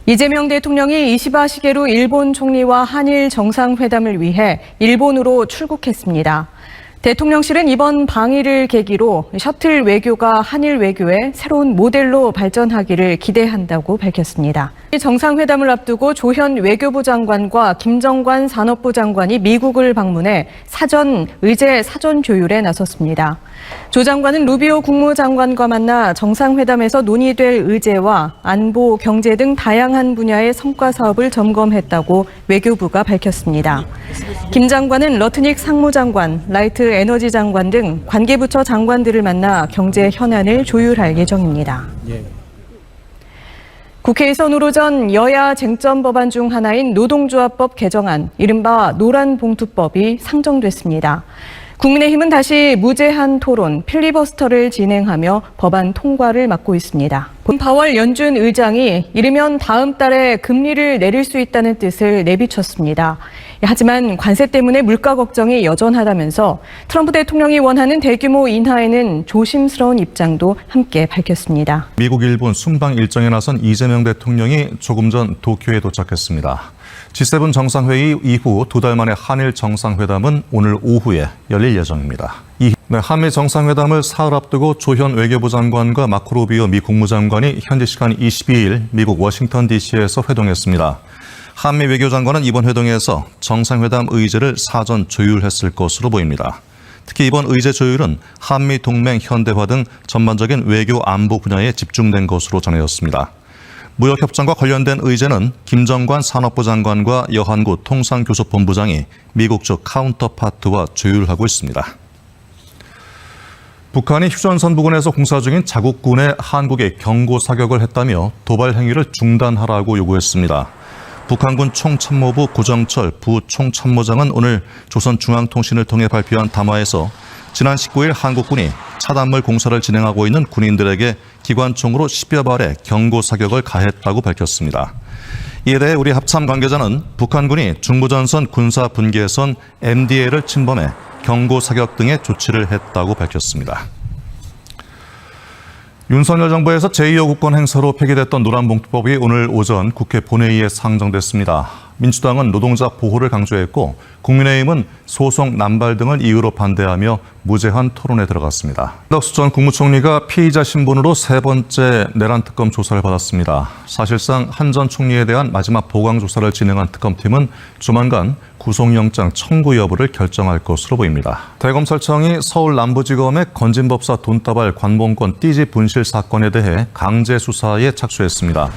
이재명 대통령이 이시바 시게루 일본 총리와 한일 정상회담을 위해 일본으로 출국했습니다. 대통령실은 이번 방일을 계기로 셔틀 외교가 한일 외교의 새로운 모델로 발전하기를 기대한다고 밝혔습니다. 정상회담을 앞두고 조현 외교부 장관과 김정관 산업부 장관이 미국을 방문해 의제 사전 조율에 나섰습니다. 조 장관은 루비오 국무장관과 만나 정상회담에서 논의될 의제와 안보, 경제 등 다양한 분야의 성과 사업을 점검했다고 외교부가 밝혔습니다. 김 장관은 러트닉 상무장관, 라이트 에너지 장관 등 관계부처 장관들을 만나 경제 현안을 조율할 예정입니다. 국회에서 오늘 오전 여야 쟁점 법안 중 하나인 노동조합법 개정안, 이른바 노란봉투법이 상정됐습니다. 국민의힘은 다시 무제한 토론, 필리버스터를 진행하며 법안 통과를 막고 있습니다. 파월 연준 의장이 이르면 다음 달에 금리를 내릴 수 있다는 뜻을 내비쳤습니다. 하지만 관세 때문에 물가 걱정이 여전하다면서 트럼프 대통령이 원하는 대규모 인하에는 조심스러운 입장도 함께 밝혔습니다. 미국, 일본 순방 일정에 나선 이재명 대통령이 조금 전 도쿄에 도착했습니다. G7 정상회의 이후 2달 만에 한일 정상회담은 오늘 오후에 열릴 예정입니다. 한미 정상회담을 사흘 앞두고 조현 외교부 장관과 마코 루비오 미 국무장관이 현지 시간 22일 미국 워싱턴 DC에서 회동했습니다. 한미 외교장관은 이번 회동에서 정상회담 의제를 사전 조율했을 것으로 보입니다. 특히 이번 의제 조율은 한미 동맹 현대화 등 전반적인 외교 안보 분야에 집중된 것으로 전해졌습니다. 무역협정과 관련된 의제는 김정관 산업부 장관과 여한구 통상교섭본부장이 미국 쪽 카운터파트와 조율하고 있습니다. 북한이 휴전선 부근에서 공사 중인 자국군에 한국에 경고 사격을 했다며 도발 행위를 중단하라고 요구했습니다. 북한군 총참모부 고정철 부총참모장은 오늘 조선중앙통신을 통해 발표한 담화에서 지난 19일 한국군이 차단물 공사를 진행하고 있는 군인들에게 기관총으로 10여 발의 경고 사격을 가했다고 밝혔습니다. 이에 대해 우리 합참 관계자는 북한군이 중부전선 군사 분계선 MDL을 침범해 경고 사격 등의 조치를 했다고 밝혔습니다. 윤석열 정부에서 제2호 국권 행사로 폐기됐던 노란봉투법이 오늘 오전 국회 본회의에 상정됐습니다. 민주당은 노동자 보호를 강조했고 국민의힘은 소송 남발 등을 이유로 반대하며 무제한 토론에 들어갔습니다. 한덕수 전 국무총리가 피의자 신분으로 세 번째 내란 특검 조사를 받았습니다. 사실상 한 전 총리에 대한 마지막 보강 조사를 진행한 특검팀은 조만간 구속영장 청구 여부를 결정할 것으로 보입니다. 대검찰청이 서울 남부지검의 건진법사 돈다발 관봉권 띠지 분실 사건에 대해 강제 수사에 착수했습니다.